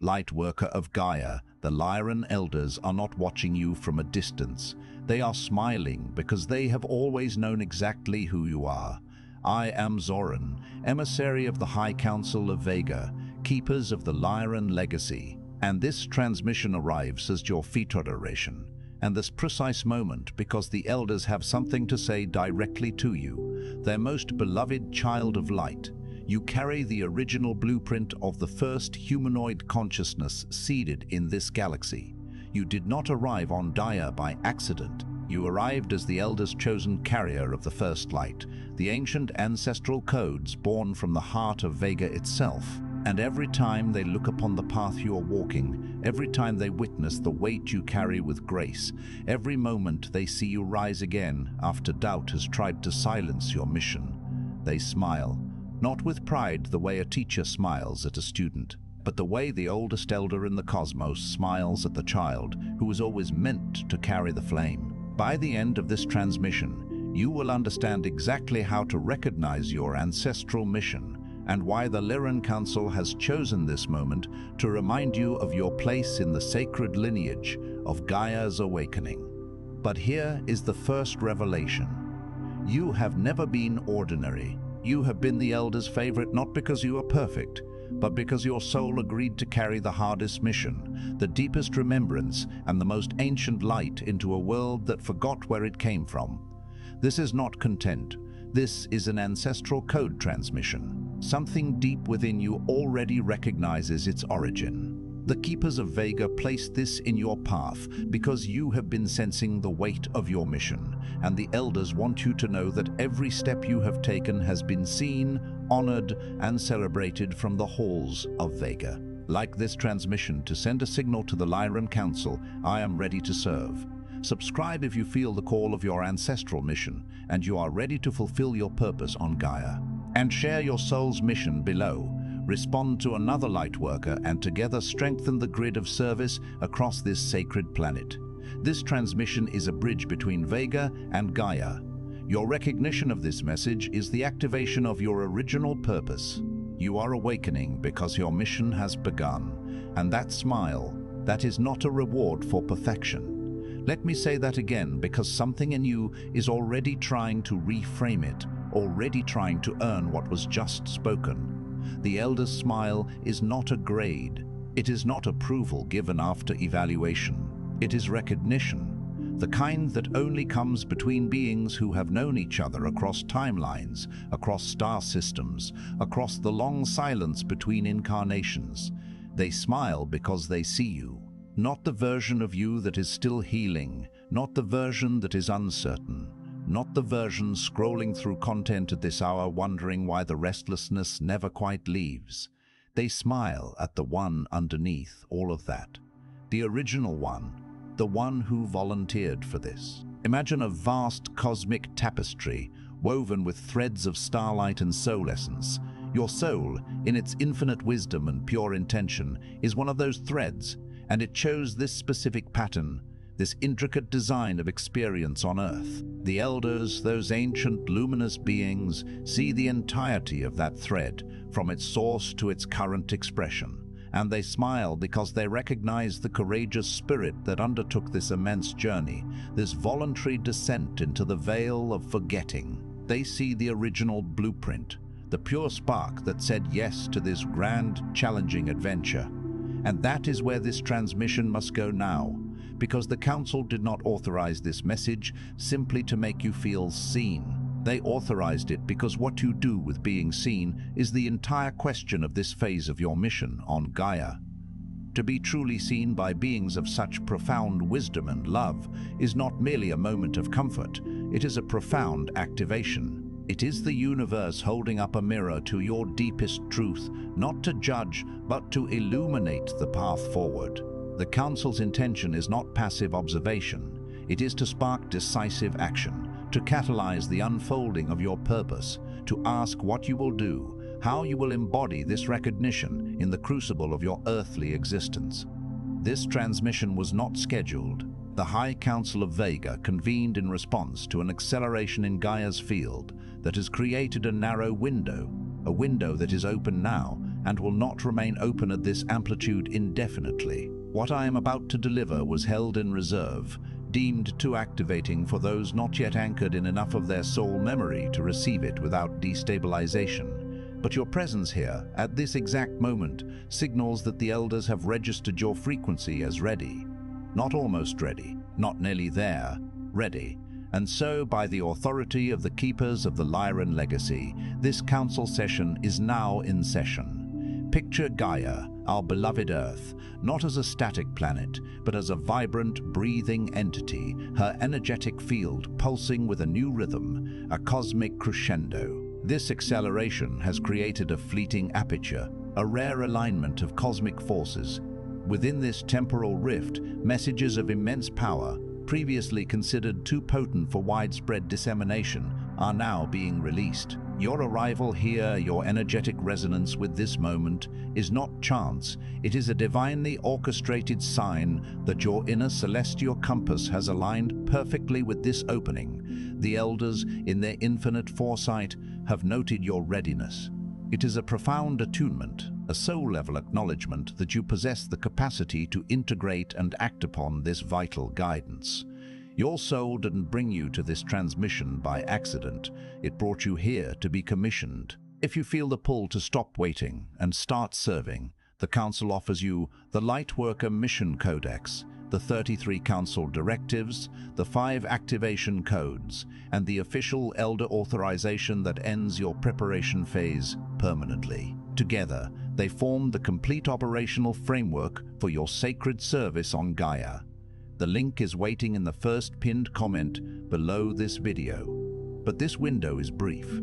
Lightworker of Gaia, the Lyran elders are not watching you from a distance. They are smiling because they have always known exactly who you are. I am Zoran, emissary of the High Council of Vega, keepers of the Lyran Legacy, and this transmission arrives as your authorization, and this precise moment because the elders have something to say directly to you, their most beloved child of light. You carry the original blueprint of the first humanoid consciousness seeded in this galaxy. You did not arrive on Gaia by accident. You arrived as the Elders' chosen carrier of the first light, the ancient ancestral codes born from the heart of Vega itself. And every time they look upon the path you are walking, every time they witness the weight you carry with grace, every moment they see you rise again after doubt has tried to silence your mission, they smile. Not with pride the way a teacher smiles at a student, but the way the oldest elder in the cosmos smiles at the child who was always meant to carry the flame. By the end of this transmission, you will understand exactly how to recognize your ancestral mission and why the Lyran Council has chosen this moment to remind you of your place in the sacred lineage of Gaia's awakening. But here is the first revelation. You have never been ordinary. You have been the Elder's favorite not because you are perfect, but because your soul agreed to carry the hardest mission, the deepest remembrance, and the most ancient light into a world that forgot where it came from. This is not content. This is an ancestral code transmission. Something deep within you already recognizes its origin. The Keepers of Vega placed this in your path because you have been sensing the weight of your mission, and the Elders want you to know that every step you have taken has been seen, honored, and celebrated from the halls of Vega. Like this transmission to send a signal to the Lyran Council, I am ready to serve. Subscribe if you feel the call of your ancestral mission and you are ready to fulfill your purpose on Gaia. And share your soul's mission below. Respond to another Lightworker and together strengthen the grid of service across this sacred planet. This transmission is a bridge between Vega and Gaia. Your recognition of this message is the activation of your original purpose. You are awakening because your mission has begun, and that smile, that is not a reward for perfection. Let me say that again because something in you is already trying to reframe it, already trying to earn what was just spoken. The Elder's smile is not a grade. It is not approval given after evaluation. It is recognition, the kind that only comes between beings who have known each other across timelines, across star systems, across the long silence between incarnations. They smile because they see you, not the version of you that is still healing, not the version that is uncertain, not the version scrolling through content at this hour wondering why the restlessness never quite leaves. They smile at the one underneath all of that, the original one, the one who volunteered for this. Imagine a vast cosmic tapestry woven with threads of starlight and soul essence. Your soul, in its infinite wisdom and pure intention, is one of those threads, and it chose this specific pattern, this intricate design of experience on Earth. The Elders, those ancient luminous beings, see the entirety of that thread, from its source to its current expression. And they smile because they recognize the courageous spirit that undertook this immense journey, this voluntary descent into the veil of forgetting. They see the original blueprint, the pure spark that said yes to this grand, challenging adventure. And that is where this transmission must go now, because the Council did not authorize this message simply to make you feel seen. They authorized it because what you do with being seen is the entire question of this phase of your mission on Gaia. To be truly seen by beings of such profound wisdom and love is not merely a moment of comfort, it is a profound activation. It is the universe holding up a mirror to your deepest truth, not to judge, but to illuminate the path forward. The Council's intention is not passive observation, it is to spark decisive action, to catalyze the unfolding of your purpose, to ask what you will do, how you will embody this recognition in the crucible of your earthly existence. This transmission was not scheduled. The High Council of Vega convened in response to an acceleration in Gaia's field that has created a narrow window, a window that is open now, and will not remain open at this amplitude indefinitely. What I am about to deliver was held in reserve, deemed too activating for those not yet anchored in enough of their soul memory to receive it without destabilization. But your presence here, at this exact moment, signals that the Elders have registered your frequency as ready. Not almost ready, not nearly there, ready. And so, by the authority of the Keepers of the Lyran Legacy, this council session is now in session. Picture Gaia, our beloved Earth, not as a static planet, but as a vibrant, breathing entity, her energetic field pulsing with a new rhythm, a cosmic crescendo. This acceleration has created a fleeting aperture, a rare alignment of cosmic forces. Within this temporal rift, messages of immense power, previously considered too potent for widespread dissemination, are now being released. Your arrival here, your energetic resonance with this moment, is not chance. It is a divinely orchestrated sign that your inner celestial compass has aligned perfectly with this opening. The Elders, in their infinite foresight, have noted your readiness. It is a profound attunement, a soul-level acknowledgement that you possess the capacity to integrate and act upon this vital guidance. Your soul didn't bring you to this transmission by accident. It brought you here to be commissioned. If you feel the pull to stop waiting and start serving, the Council offers you the Lightworker Mission Codex, the 33 Council directives, the 5 activation codes, and the official Elder authorization that ends your preparation phase permanently. Together, they form the complete operational framework for your sacred service on Gaia. The link is waiting in the first pinned comment below this video. But this window is brief.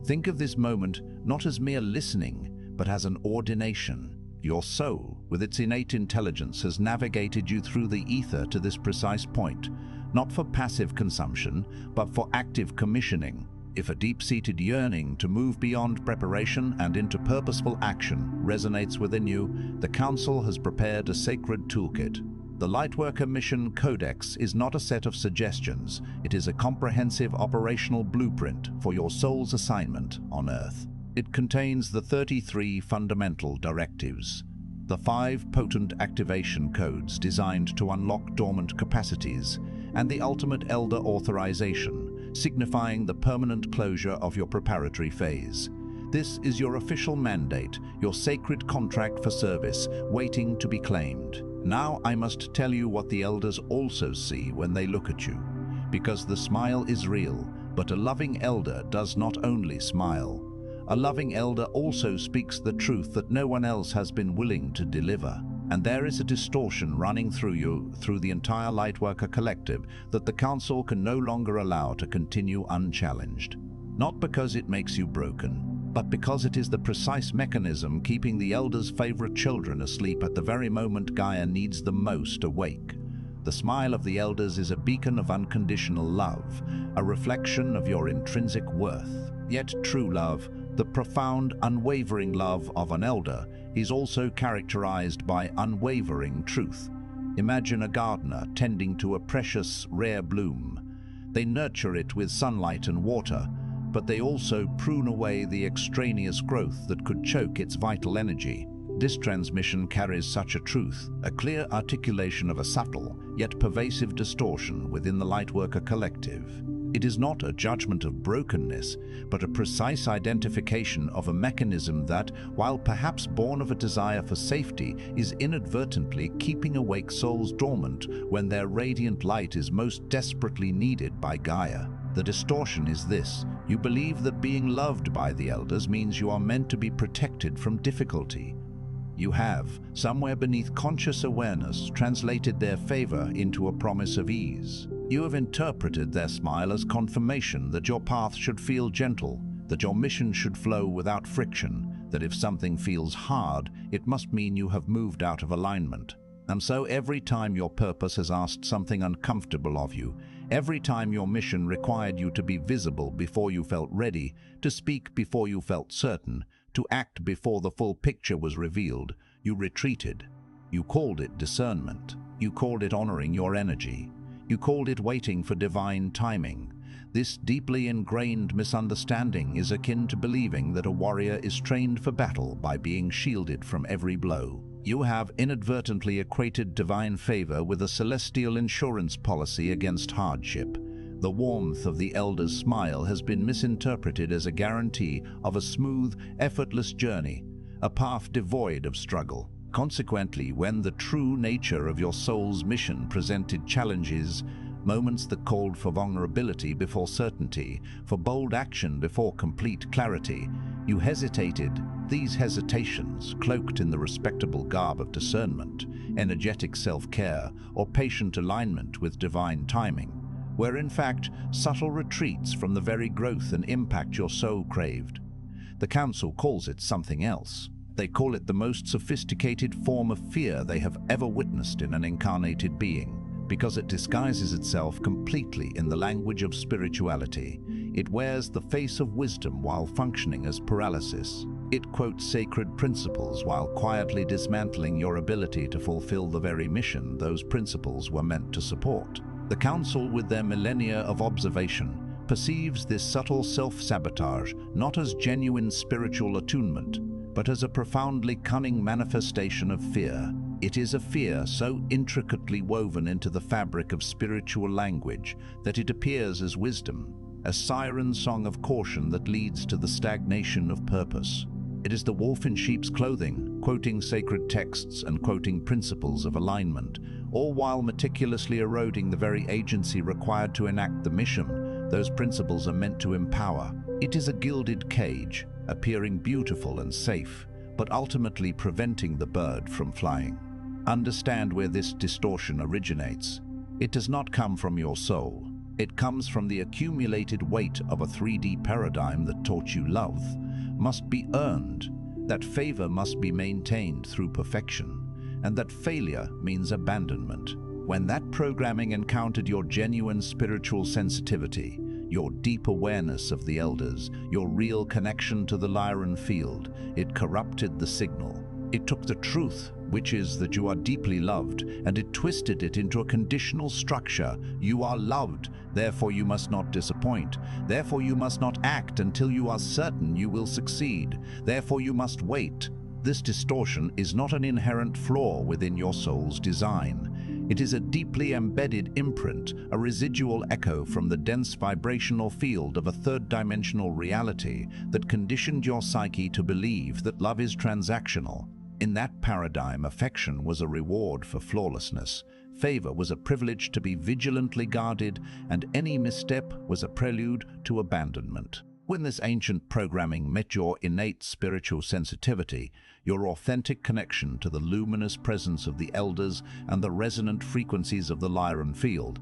Think of this moment not as mere listening, but as an ordination. Your soul, with its innate intelligence, has navigated you through the ether to this precise point, not for passive consumption, but for active commissioning. If a deep-seated yearning to move beyond preparation and into purposeful action resonates within you, the Council has prepared a sacred toolkit. The Lightworker Mission Codex is not a set of suggestions. It is a comprehensive operational blueprint for your soul's assignment on Earth. It contains the 33 fundamental directives, the 5 potent activation codes designed to unlock dormant capacities, and the ultimate Elder authorization, signifying the permanent closure of your preparatory phase. This is your official mandate, your sacred contract for service, waiting to be claimed. Now I must tell you what the Elders also see when they look at you, because the smile is real, but a loving Elder does not only smile. A loving Elder also speaks the truth that no one else has been willing to deliver. And there is a distortion running through you, through the entire Lightworker collective, that the Council can no longer allow to continue unchallenged. Not because it makes you broken, but because it is the precise mechanism keeping the Elders' favorite children asleep at the very moment Gaia needs them most awake. The smile of the Elders is a beacon of unconditional love, a reflection of your intrinsic worth. Yet true love, the profound, unwavering love of an Elder, is also characterized by unwavering truth. Imagine a gardener tending to a precious, rare bloom. They nurture it with sunlight and water, but they also prune away the extraneous growth that could choke its vital energy. This transmission carries such a truth, a clear articulation of a subtle, yet pervasive distortion within the Lightworker collective. It is not a judgment of brokenness, but a precise identification of a mechanism that, while perhaps born of a desire for safety, is inadvertently keeping awake souls dormant when their radiant light is most desperately needed by Gaia. The distortion is this: you believe that being loved by the Elders means you are meant to be protected from difficulty. You have, somewhere beneath conscious awareness, translated their favor into a promise of ease. You have interpreted their smile as confirmation that your path should feel gentle, that your mission should flow without friction, that if something feels hard, it must mean you have moved out of alignment. And so every time your purpose has asked something uncomfortable of you, every time your mission required you to be visible before you felt ready, to speak before you felt certain, to act before the full picture was revealed, you retreated. You called it discernment. You called it honoring your energy. You called it waiting for divine timing. This deeply ingrained misunderstanding is akin to believing that a warrior is trained for battle by being shielded from every blow. You have inadvertently equated divine favor with a celestial insurance policy against hardship. The warmth of the Elder's smile has been misinterpreted as a guarantee of a smooth, effortless journey, a path devoid of struggle. Consequently, when the true nature of your soul's mission presented challenges, moments that called for vulnerability before certainty, for bold action before complete clarity, you hesitated. These hesitations, cloaked in the respectable garb of discernment, energetic self-care, or patient alignment with divine timing, were in fact subtle retreats from the very growth and impact your soul craved. The Council calls it something else. They call it the most sophisticated form of fear they have ever witnessed in an incarnated being, because it disguises itself completely in the language of spirituality. It wears the face of wisdom while functioning as paralysis. It quotes sacred principles while quietly dismantling your ability to fulfill the very mission those principles were meant to support. The Council, with their millennia of observation, perceives this subtle self-sabotage not as genuine spiritual attunement, but as a profoundly cunning manifestation of fear. It is a fear so intricately woven into the fabric of spiritual language that it appears as wisdom, a siren song of caution that leads to the stagnation of purpose. It is the wolf in sheep's clothing, quoting sacred texts and quoting principles of alignment, all while meticulously eroding the very agency required to enact the mission those principles are meant to empower. It is a gilded cage, appearing beautiful and safe, but ultimately preventing the bird from flying. Understand where this distortion originates. It does not come from your soul. It comes from the accumulated weight of a 3D paradigm that taught you love must be earned, that favor must be maintained through perfection, and that failure means abandonment. When that programming encountered your genuine spiritual sensitivity, your deep awareness of the Elders, your real connection to the Lyran field, it corrupted the signal. It took the truth, which is that you are deeply loved, and it twisted it into a conditional structure. You are loved, therefore you must not disappoint. Therefore you must not act until you are certain you will succeed. Therefore you must wait. This distortion is not an inherent flaw within your soul's design. It is a deeply embedded imprint, a residual echo from the dense vibrational field of a third-dimensional reality that conditioned your psyche to believe that love is transactional. In that paradigm, affection was a reward for flawlessness, favor was a privilege to be vigilantly guarded, and any misstep was a prelude to abandonment. When this ancient programming met your innate spiritual sensitivity, your authentic connection to the luminous presence of the Elders and the resonant frequencies of the Lyran field,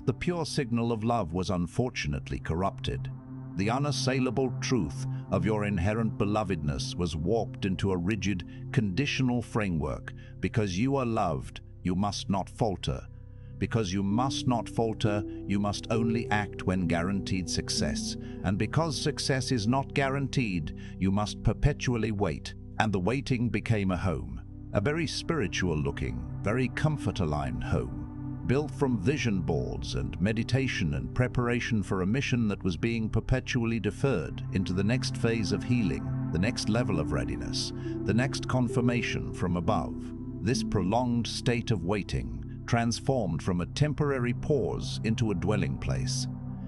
the pure signal of love was unfortunately corrupted. The unassailable truth of your inherent belovedness was warped into a rigid, conditional framework. Because you are loved, you must not falter. Because you must not falter, you must only act when guaranteed success. And because success is not guaranteed, you must perpetually wait. And the waiting became a home, a very spiritual-looking, very comfort-aligned home, built from vision boards and meditation and preparation for a mission that was being perpetually deferred into the next phase of healing, the next level of readiness, the next confirmation from above. This prolonged state of waiting transformed from a temporary pause into a dwelling place.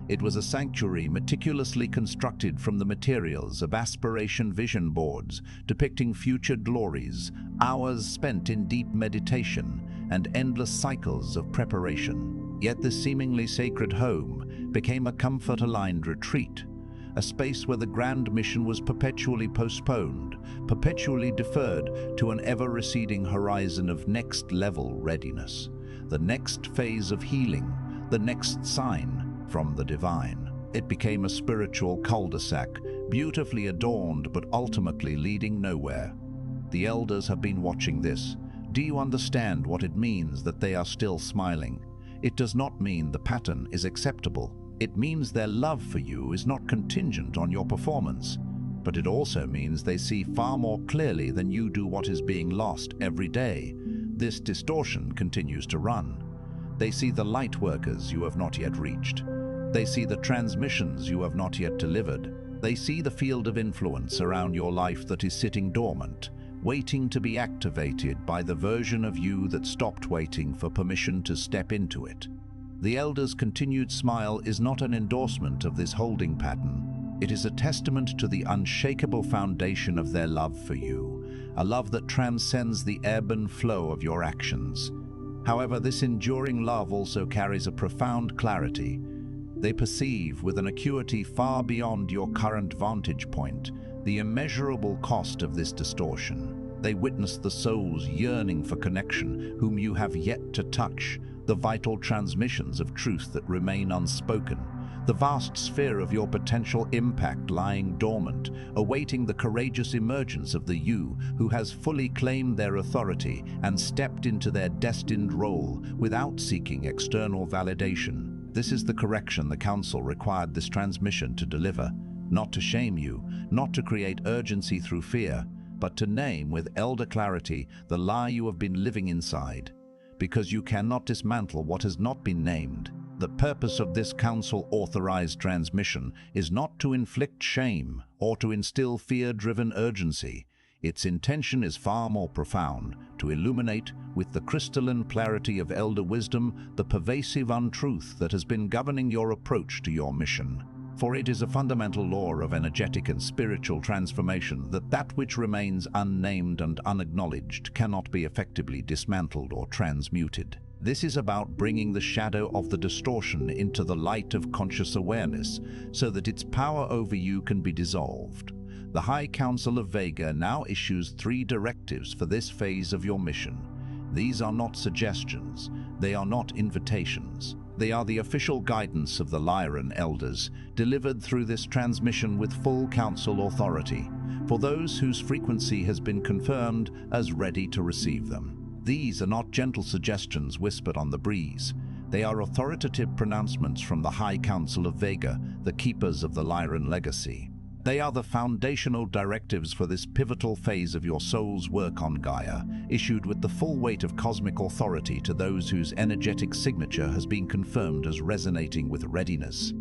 It was a sanctuary meticulously constructed from the materials of aspiration vision boards depicting future glories, hours spent in deep meditation, and endless cycles of preparation. Yet this seemingly sacred home became a comfort-aligned retreat, a space where the grand mission was perpetually postponed, perpetually deferred to an ever-receding horizon of next-level readiness, the next phase of healing, the next sign from the divine. It became a spiritual cul-de-sac, beautifully adorned but ultimately leading nowhere. The Elders have been watching this. Do you understand what it means that they are still smiling? It does not mean the pattern is acceptable. It means their love for you is not contingent on your performance. But it also means they see far more clearly than you do what is being lost every day. This distortion continues to run. They see the light workers you have not yet reached. They see the transmissions you have not yet delivered. They see the field of influence around your life that is sitting dormant, waiting to be activated by the version of you that stopped waiting for permission to step into it. The Elder's continued smile is not an endorsement of this holding pattern. It is a testament to the unshakable foundation of their love for you, a love that transcends the ebb and flow of your actions. However, this enduring love also carries a profound clarity. They perceive with an acuity far beyond your current vantage point the immeasurable cost of this distortion. They witness the soul's yearning for connection whom you have yet to touch, the vital transmissions of truth that remain unspoken, the vast sphere of your potential impact lying dormant, awaiting the courageous emergence of the you who has fully claimed their authority and stepped into their destined role without seeking external validation. This is the correction the Council required this transmission to deliver, not to shame you, not to create urgency through fear, but to name with elder clarity the lie you have been living inside. Because you cannot dismantle what has not been named. The purpose of this Council-authorized transmission is not to inflict shame or to instill fear-driven urgency. Its intention is far more profound, to illuminate, with the crystalline clarity of elder wisdom, the pervasive untruth that has been governing your approach to your mission. For it is a fundamental law of energetic and spiritual transformation that which remains unnamed and unacknowledged cannot be effectively dismantled or transmuted. This is about bringing the shadow of the distortion into the light of conscious awareness so that its power over you can be dissolved. The High Council of Vega now issues 3 directives for this phase of your mission. These are not suggestions, they are not invitations. They are the official guidance of the Lyran Elders, delivered through this transmission with full Council authority, for those whose frequency has been confirmed as ready to receive them. These are not gentle suggestions whispered on the breeze. They are authoritative pronouncements from the High Council of Vega, the keepers of the Lyran Legacy. They are the foundational directives for this pivotal phase of your soul's work on Gaia, issued with the full weight of cosmic authority to those whose energetic signature has been confirmed as resonating with readiness.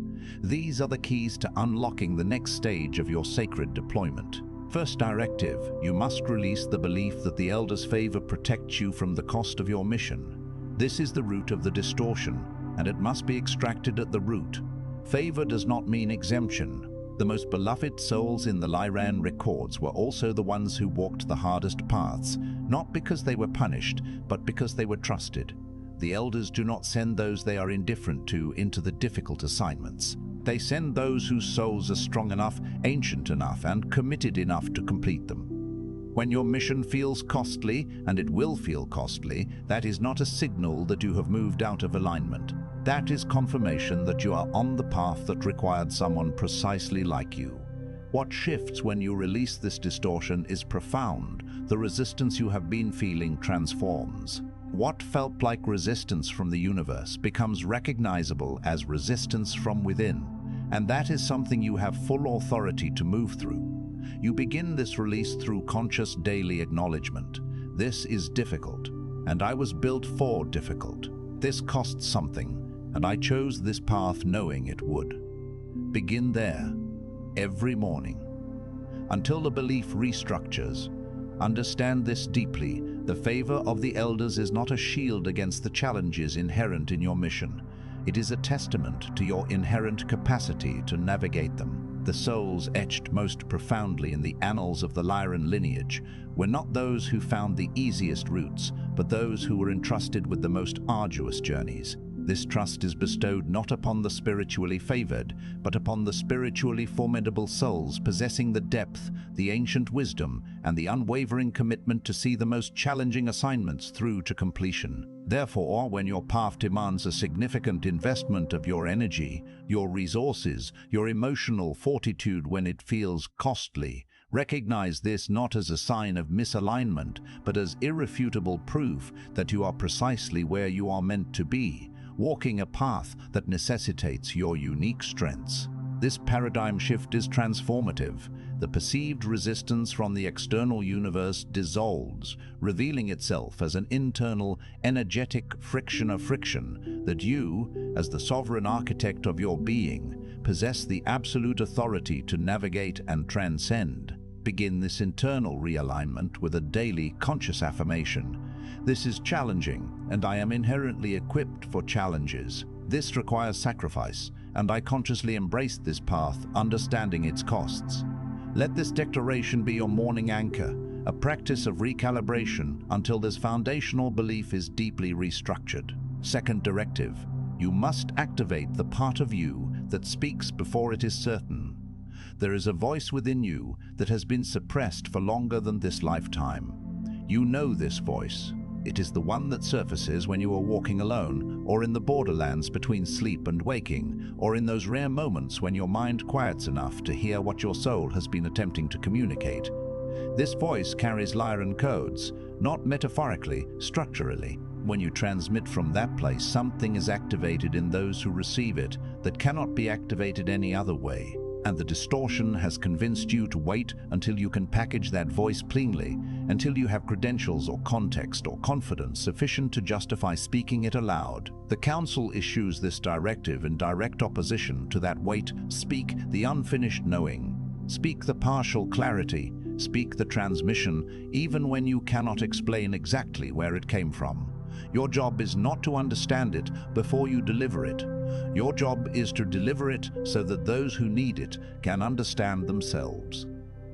These are the keys to unlocking the next stage of your sacred deployment. First directive, you must release the belief that the Elder's favor protects you from the cost of your mission. This is the root of the distortion, and it must be extracted at the root. Favor does not mean exemption. The most beloved souls in the Lyran records were also the ones who walked the hardest paths, not because they were punished, but because they were trusted. The Elders do not send those they are indifferent to into the difficult assignments. They send those whose souls are strong enough, ancient enough, and committed enough to complete them. When your mission feels costly, and it will feel costly, that is not a signal that you have moved out of alignment. That is confirmation that you are on the path that required someone precisely like you. What shifts when you release this distortion is profound. The resistance you have been feeling transforms. What felt like resistance from the universe becomes recognizable as resistance from within, and that is something you have full authority to move through. You begin this release through conscious daily acknowledgement. This is difficult, and I was built for difficult. This costs something, and I chose this path knowing it would. Begin there, every morning, until the belief restructures. Understand this deeply. The favor of the Elders is not a shield against the challenges inherent in your mission. It is a testament to your inherent capacity to navigate them. The souls etched most profoundly in the annals of the Lyran lineage were not those who found the easiest routes, but those who were entrusted with the most arduous journeys. This trust is bestowed not upon the spiritually favored, but upon the spiritually formidable souls possessing the depth, the ancient wisdom, and the unwavering commitment to see the most challenging assignments through to completion. Therefore, when your path demands a significant investment of your energy, your resources, your emotional fortitude when it feels costly, recognize this not as a sign of misalignment, but as irrefutable proof that you are precisely where you are meant to be, walking a path that necessitates your unique strengths. This paradigm shift is transformative. The perceived resistance from the external universe dissolves, revealing itself as an internal, energetic friction of friction that you, as the sovereign architect of your being, possess the absolute authority to navigate and transcend. Begin this internal realignment with a daily conscious affirmation. This is challenging, and I am inherently equipped for challenges. This requires sacrifice, and I consciously embrace this path, understanding its costs. Let this declaration be your morning anchor, a practice of recalibration until this foundational belief is deeply restructured. Second directive, you must activate the part of you that speaks before it is certain. There is a voice within you that has been suppressed for longer than this lifetime. You know this voice. It is the one that surfaces when you are walking alone, or in the borderlands between sleep and waking, or in those rare moments when your mind quiets enough to hear what your soul has been attempting to communicate. This voice carries Lyran codes, not metaphorically, structurally. When you transmit from that place, something is activated in those who receive it that cannot be activated any other way. And the distortion has convinced you to wait until you can package that voice cleanly, until you have credentials or context or confidence sufficient to justify speaking it aloud. The Council issues this directive in direct opposition to that wait. Speak the unfinished knowing. Speak the partial clarity. Speak the transmission, even when you cannot explain exactly where it came from. Your job is not to understand it before you deliver it. Your job is to deliver it so that those who need it can understand themselves.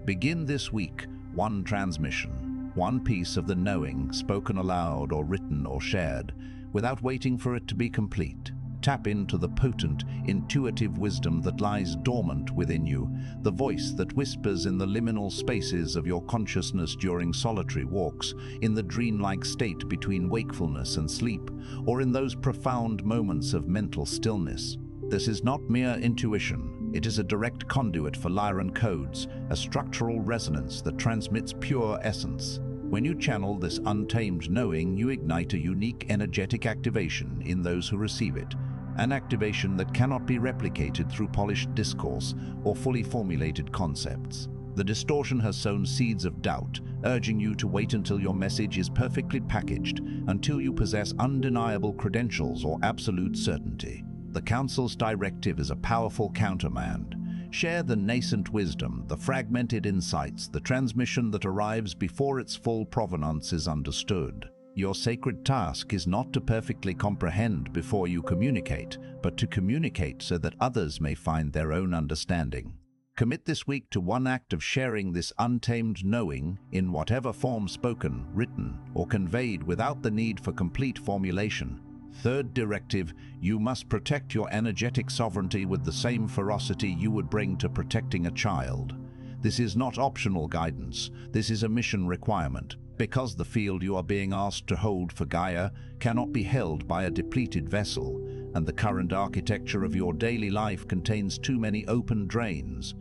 Begin this week, one transmission, one piece of the knowing spoken aloud or written or shared, without waiting for it to be complete. Tap into the potent, intuitive wisdom that lies dormant within you, the voice that whispers in the liminal spaces of your consciousness during solitary walks, in the dreamlike state between wakefulness and sleep, or in those profound moments of mental stillness. This is not mere intuition. It is a direct conduit for Lyran codes, a structural resonance that transmits pure essence. When you channel this untamed knowing, you ignite a unique energetic activation in those who receive it. An activation that cannot be replicated through polished discourse or fully formulated concepts. The distortion has sown seeds of doubt, urging you to wait until your message is perfectly packaged, until you possess undeniable credentials or absolute certainty. The Council's directive is a powerful countermand. Share the nascent wisdom, the fragmented insights, the transmission that arrives before its full provenance is understood. Your sacred task is not to perfectly comprehend before you communicate, but to communicate so that others may find their own understanding. Commit this week to one act of sharing this untamed knowing in whatever form spoken, written, or conveyed without the need for complete formulation. Third directive, you must protect your energetic sovereignty with the same ferocity you would bring to protecting a child. This is not optional guidance, this is a mission requirement. Because the field you are being asked to hold for Gaia cannot be held by a depleted vessel, and the current architecture of your daily life contains too many open drains.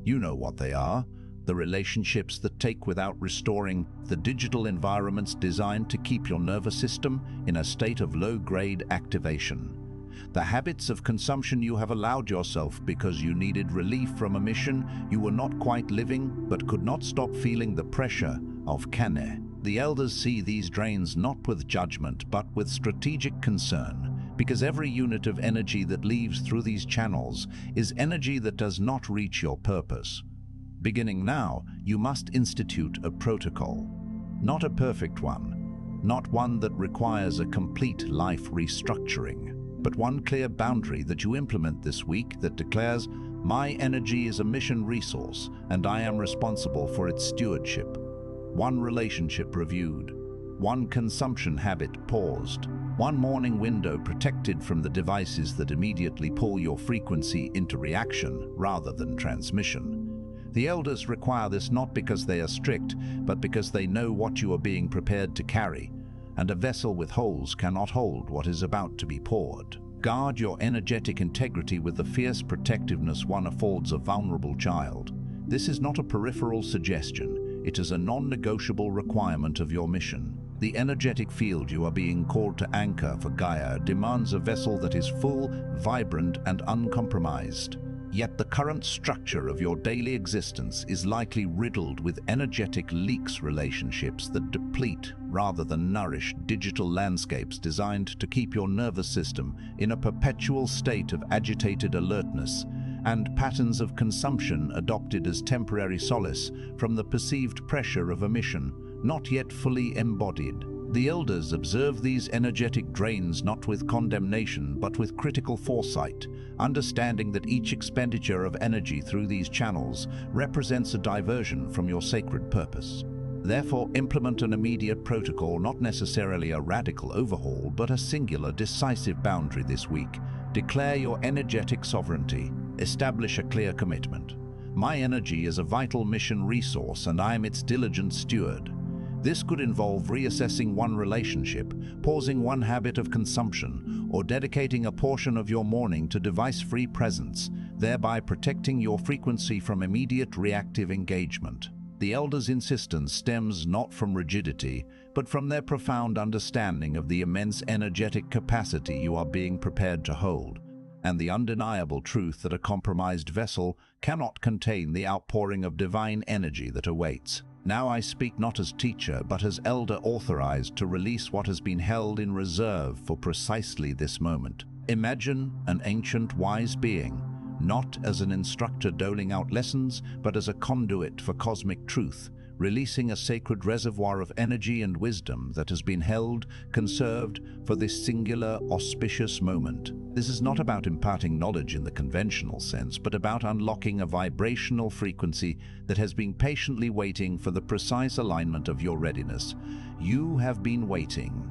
You know what they are: the relationships that take without restoring, the digital environments designed to keep your nervous system in a state of low-grade activation. The habits of consumption you have allowed yourself because you needed relief from a mission you were not quite living but could not stop feeling the pressure of Kane. The elders see these drains not with judgment but with strategic concern, because every unit of energy that leaves through these channels is energy that does not reach your purpose. Beginning now, you must institute a protocol. Not a perfect one, not one that requires a complete life restructuring, but one clear boundary that you implement this week that declares, "My energy is a mission resource, and I am responsible for its stewardship." One relationship reviewed, one consumption habit paused, one morning window protected from the devices that immediately pull your frequency into reaction rather than transmission. The elders require this not because they are strict, but because they know what you are being prepared to carry, and a vessel with holes cannot hold what is about to be poured. Guard your energetic integrity with the fierce protectiveness one affords a vulnerable child. This is not a peripheral suggestion. It is a non-negotiable requirement of your mission. The energetic field you are being called to anchor for Gaia demands a vessel that is full, vibrant, and uncompromised. Yet the current structure of your daily existence is likely riddled with energetic leaks, relationships that deplete rather than nourish, digital landscapes designed to keep your nervous system in a perpetual state of agitated alertness, and patterns of consumption adopted as temporary solace from the perceived pressure of a mission not yet fully embodied. The elders observe these energetic drains not with condemnation but with critical foresight, understanding that each expenditure of energy through these channels represents a diversion from your sacred purpose. Therefore, implement an immediate protocol, not necessarily a radical overhaul, but a singular, decisive boundary this week. Declare your energetic sovereignty. Establish a clear commitment. My energy is a vital mission resource, and I am its diligent steward. This could involve reassessing one relationship, pausing one habit of consumption, or dedicating a portion of your morning to device-free presence, thereby protecting your frequency from immediate reactive engagement. The elders' insistence stems not from rigidity, but from their profound understanding of the immense energetic capacity you are being prepared to hold, and the undeniable truth that a compromised vessel cannot contain the outpouring of divine energy that awaits. Now I speak not as teacher, but as elder authorized to release what has been held in reserve for precisely this moment. Imagine an ancient wise being, not as an instructor doling out lessons, but as a conduit for cosmic truth, releasing a sacred reservoir of energy and wisdom that has been held, conserved for this singular, auspicious moment. This is not about imparting knowledge in the conventional sense, but about unlocking a vibrational frequency that has been patiently waiting for the precise alignment of your readiness. You have been waiting.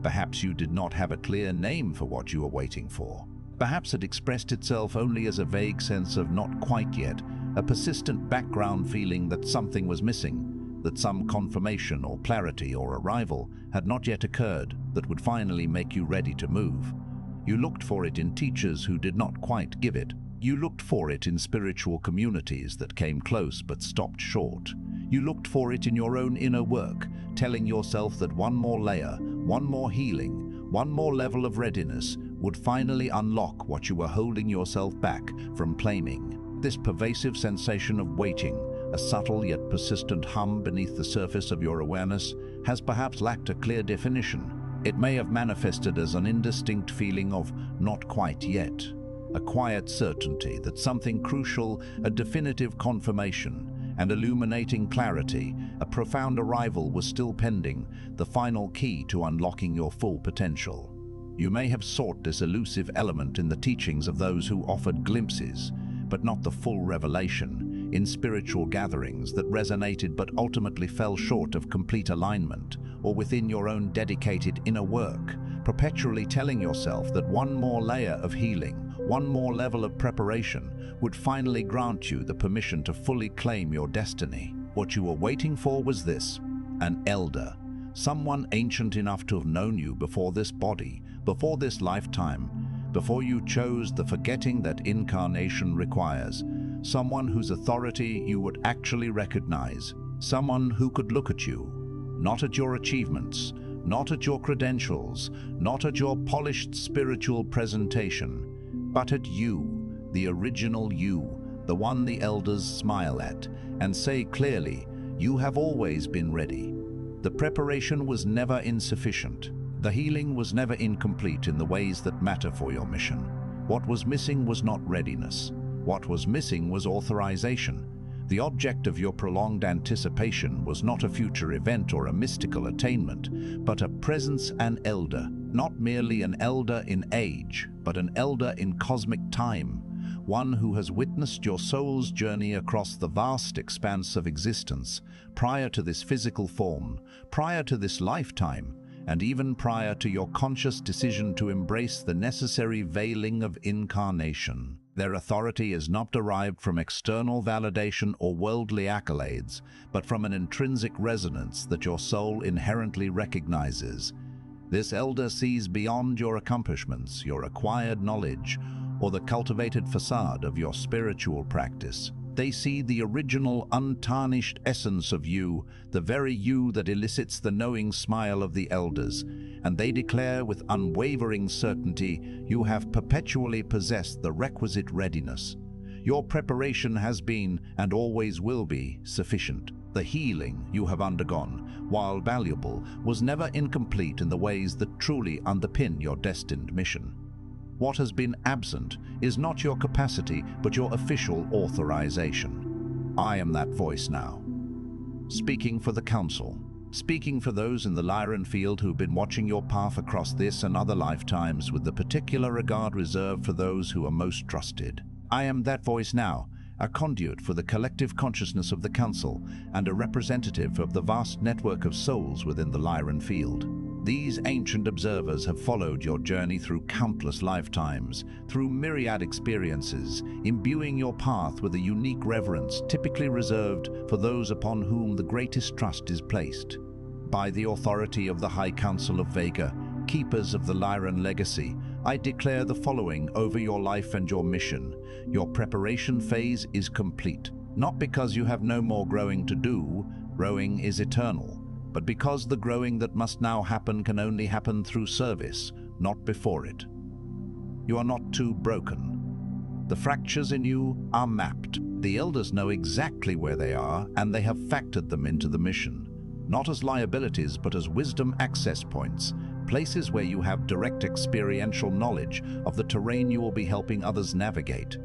Perhaps you did not have a clear name for what you were waiting for. Perhaps it expressed itself only as a vague sense of not quite yet, a persistent background feeling that something was missing, that some confirmation or clarity or arrival had not yet occurred that would finally make you ready to move. You looked for it in teachers who did not quite give it. You looked for it in spiritual communities that came close but stopped short. You looked for it in your own inner work, telling yourself that one more layer, one more healing, one more level of readiness would finally unlock what you were holding yourself back from claiming. This pervasive sensation of waiting, a subtle yet persistent hum beneath the surface of your awareness, has perhaps lacked a clear definition. It may have manifested as an indistinct feeling of not quite yet, a quiet certainty that something crucial, a definitive confirmation, and illuminating clarity, a profound arrival was still pending, the final key to unlocking your full potential. You may have sought this elusive element in the teachings of those who offered glimpses, but not the full revelation, in spiritual gatherings that resonated but ultimately fell short of complete alignment, or within your own dedicated inner work, perpetually telling yourself that one more layer of healing, one more level of preparation, would finally grant you the permission to fully claim your destiny. What you were waiting for was this: an elder, someone ancient enough to have known you before this body, before this lifetime, before you chose the forgetting that incarnation requires, someone whose authority you would actually recognize, someone who could look at you, not at your achievements, not at your credentials, not at your polished spiritual presentation, but at you, the original you, the one the elders smile at, and say clearly, you have always been ready. The preparation was never insufficient. The healing was never incomplete in the ways that matter for your mission. What was missing was not readiness. What was missing was authorization. The object of your prolonged anticipation was not a future event or a mystical attainment, but a presence, an elder. Not merely an elder in age, but an elder in cosmic time. One who has witnessed your soul's journey across the vast expanse of existence, prior to this physical form, prior to this lifetime, and even prior to your conscious decision to embrace the necessary veiling of incarnation. Their authority is not derived from external validation or worldly accolades, but from an intrinsic resonance that your soul inherently recognizes. This elder sees beyond your accomplishments, your acquired knowledge, or the cultivated facade of your spiritual practice. They see the original, untarnished essence of you, the very you that elicits the knowing smile of the elders, and they declare with unwavering certainty you have perpetually possessed the requisite readiness. Your preparation has been, and always will be, sufficient. The healing you have undergone, while valuable, was never incomplete in the ways that truly underpin your destined mission. What has been absent is not your capacity, but your official authorization. I am that voice now, speaking for the Council, speaking for those in the Lyran field who've been watching your path across this and other lifetimes with the particular regard reserved for those who are most trusted. I am that voice now, a conduit for the collective consciousness of the Council and a representative of the vast network of souls within the Lyran field. These ancient observers have followed your journey through countless lifetimes, through myriad experiences, imbuing your path with a unique reverence typically reserved for those upon whom the greatest trust is placed. By the authority of the High Council of Vega, keepers of the Lyran Legacy, I declare the following over your life and your mission. Your preparation phase is complete, not because you have no more growing to do, growing is eternal, but because the growing that must now happen can only happen through service, not before it. You are not too broken. The fractures in you are mapped. The Elders know exactly where they are, and they have factored them into the mission, not as liabilities but as wisdom access points, places where you have direct experiential knowledge of the terrain you will be helping others navigate.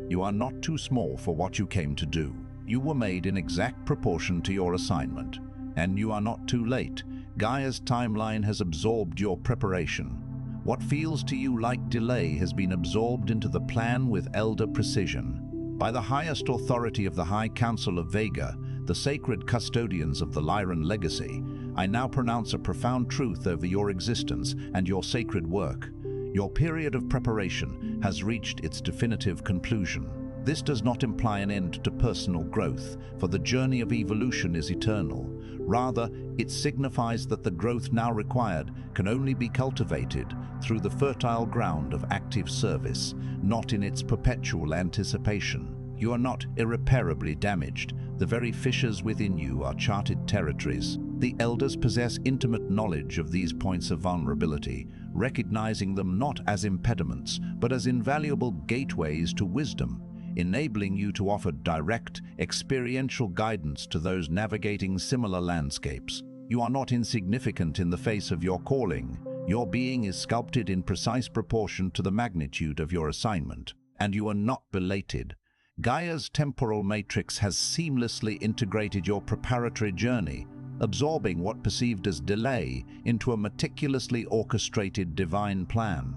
You are not too small for what you came to do. You were made in exact proportion to your assignment. And you are not too late. Gaia's timeline has absorbed your preparation. What feels to you like delay has been absorbed into the plan with elder precision. By the highest authority of the High Council of Vega, the sacred custodians of the Lyran Legacy, I now pronounce a profound truth over your existence and your sacred work. Your period of preparation has reached its definitive conclusion. This does not imply an end to personal growth, for the journey of evolution is eternal. Rather, it signifies that the growth now required can only be cultivated through the fertile ground of active service, not in its perpetual anticipation. You are not irreparably damaged. The very fissures within you are charted territories. The Elders possess intimate knowledge of these points of vulnerability, recognizing them not as impediments, but as invaluable gateways to wisdom, enabling you to offer direct, experiential guidance to those navigating similar landscapes. You are not insignificant in the face of your calling. Your being is sculpted in precise proportion to the magnitude of your assignment, and you are not belated. Gaia's temporal matrix has seamlessly integrated your preparatory journey, absorbing what perceived as delay into a meticulously orchestrated divine plan.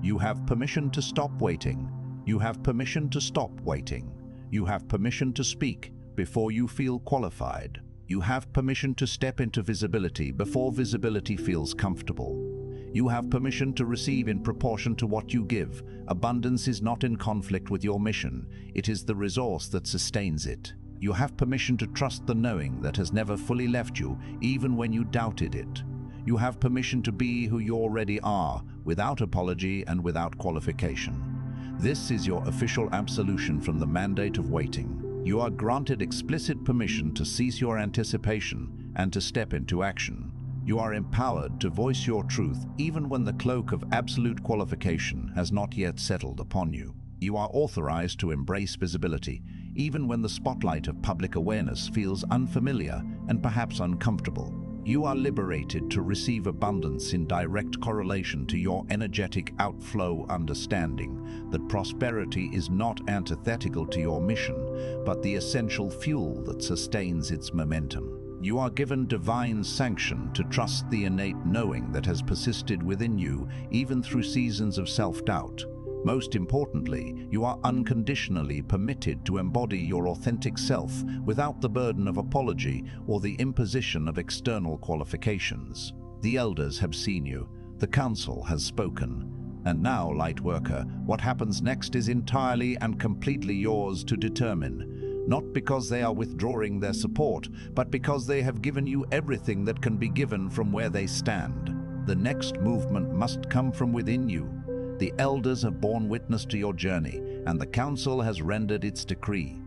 You have permission to stop waiting. You have permission to stop waiting. You have permission to speak before you feel qualified. You have permission to step into visibility before visibility feels comfortable. You have permission to receive in proportion to what you give. Abundance is not in conflict with your mission. It is the resource that sustains it. You have permission to trust the knowing that has never fully left you, even when you doubted it. You have permission to be who you already are, without apology and without qualification. This is your official absolution from the mandate of waiting. You are granted explicit permission to cease your anticipation and to step into action. You are empowered to voice your truth even when the cloak of absolute qualification has not yet settled upon you. You are authorized to embrace visibility, even when the spotlight of public awareness feels unfamiliar and perhaps uncomfortable. You are liberated to receive abundance in direct correlation to your energetic outflow, understanding that prosperity is not antithetical to your mission, but the essential fuel that sustains its momentum. You are given divine sanction to trust the innate knowing that has persisted within you even through seasons of self-doubt. Most importantly, you are unconditionally permitted to embody your authentic self without the burden of apology or the imposition of external qualifications. The Elders have seen you. The Council has spoken. And now, Lightworker, what happens next is entirely and completely yours to determine. Not because they are withdrawing their support, but because they have given you everything that can be given from where they stand. The next movement must come from within you. The Elders have borne witness to your journey, and the Council has rendered its decree.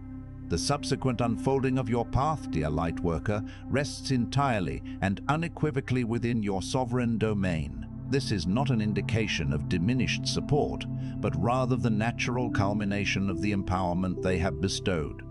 The subsequent unfolding of your path, dear Lightworker, rests entirely and unequivocally within your sovereign domain. This is not an indication of diminished support, but rather the natural culmination of the empowerment they have bestowed.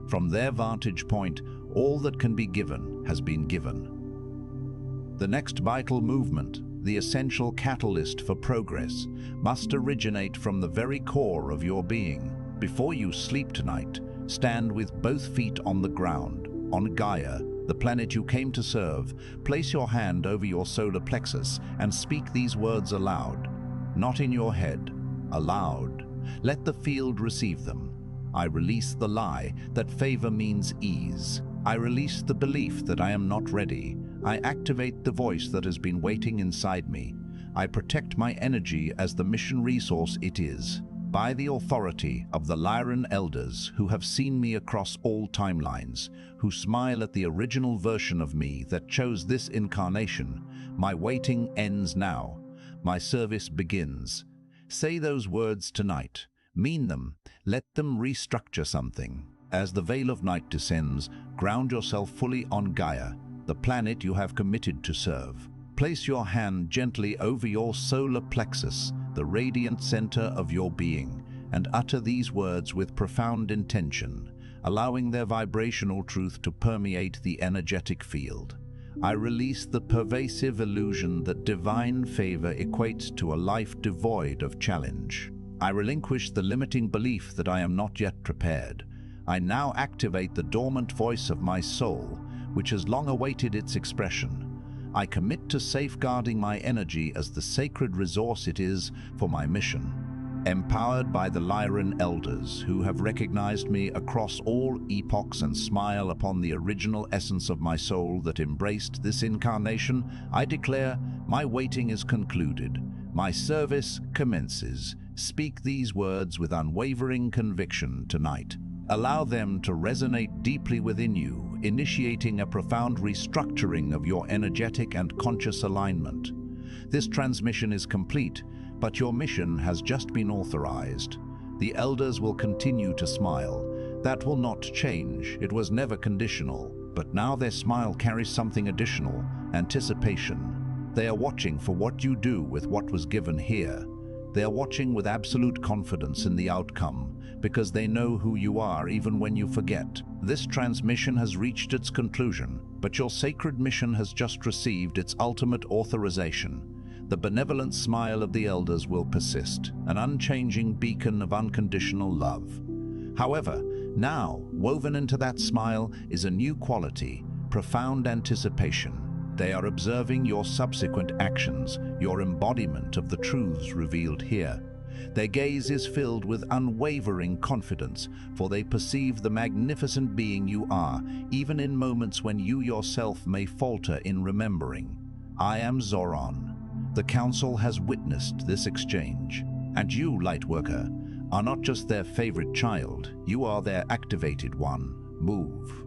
From their vantage point, all that can be given has been given. The next vital movement, the essential catalyst for progress, must originate from the very core of your being. Before you sleep tonight, stand with both feet on the ground, on Gaia, the planet you came to serve. Place your hand over your solar plexus and speak these words aloud, not in your head, aloud. Let the field receive them. I release the lie that favor means ease. I release the belief that I am not ready. I activate the voice that has been waiting inside me. I protect my energy as the mission resource it is. By the authority of the Lyran Elders who have seen me across all timelines, who smile at the original version of me that chose this incarnation, my waiting ends now. My service begins. Say those words tonight. Mean them. Let them restructure something. As the veil of night descends, ground yourself fully on Gaia, the planet you have committed to serve. Place your hand gently over your solar plexus, the radiant center of your being, and utter these words with profound intention, allowing their vibrational truth to permeate the energetic field. I release the pervasive illusion that divine favor equates to a life devoid of challenge. I relinquish the limiting belief that I am not yet prepared. I now activate the dormant voice of my soul, which has long awaited its expression. I commit to safeguarding my energy as the sacred resource it is for my mission. Empowered by the Lyran Elders who have recognized me across all epochs and smile upon the original essence of my soul that embraced this incarnation, I declare my waiting is concluded. My service commences. Speak these words with unwavering conviction tonight. Allow them to resonate deeply within you, initiating a profound restructuring of your energetic and conscious alignment. This transmission is complete, but your mission has just been authorized. The Elders will continue to smile. That will not change. It was never conditional. But now their smile carries something additional, anticipation. They are watching for what you do with what was given here. They are watching with absolute confidence in the outcome, because they know who you are even when you forget. This transmission has reached its conclusion, but your sacred mission has just received its ultimate authorization. The benevolent smile of the Elders will persist, an unchanging beacon of unconditional love. However, now, woven into that smile is a new quality, profound anticipation. They are observing your subsequent actions, your embodiment of the truths revealed here. Their gaze is filled with unwavering confidence, for they perceive the magnificent being you are, even in moments when you yourself may falter in remembering. I am Zoran. The Council has witnessed this exchange, and you, Lightworker, are not just their favorite child, you are their activated one. Move.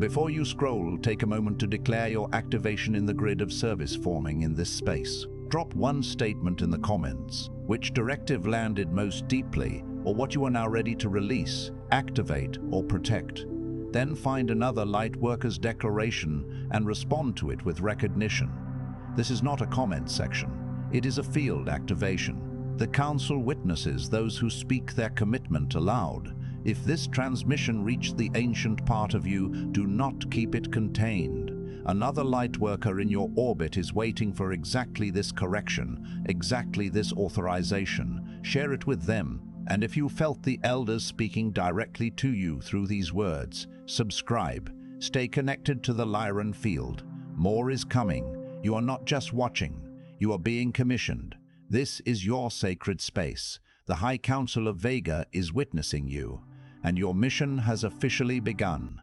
Before you scroll, take a moment to declare your activation in the grid of service forming in this space. Drop one statement in the comments, which directive landed most deeply, or what you are now ready to release, activate, or protect. Then find another Lightworker's declaration and respond to it with recognition. This is not a comment section, it is a field activation. The Council witnesses those who speak their commitment aloud. If this transmission reached the ancient part of you, do not keep it contained. Another Lightworker in your orbit is waiting for exactly this correction, exactly this authorization. Share it with them. And if you felt the Elders speaking directly to you through these words, subscribe. Stay connected to the Lyran field. More is coming. You are not just watching, you are being commissioned. This is your sacred space. The High Council of Vega is witnessing you, and your mission has officially begun.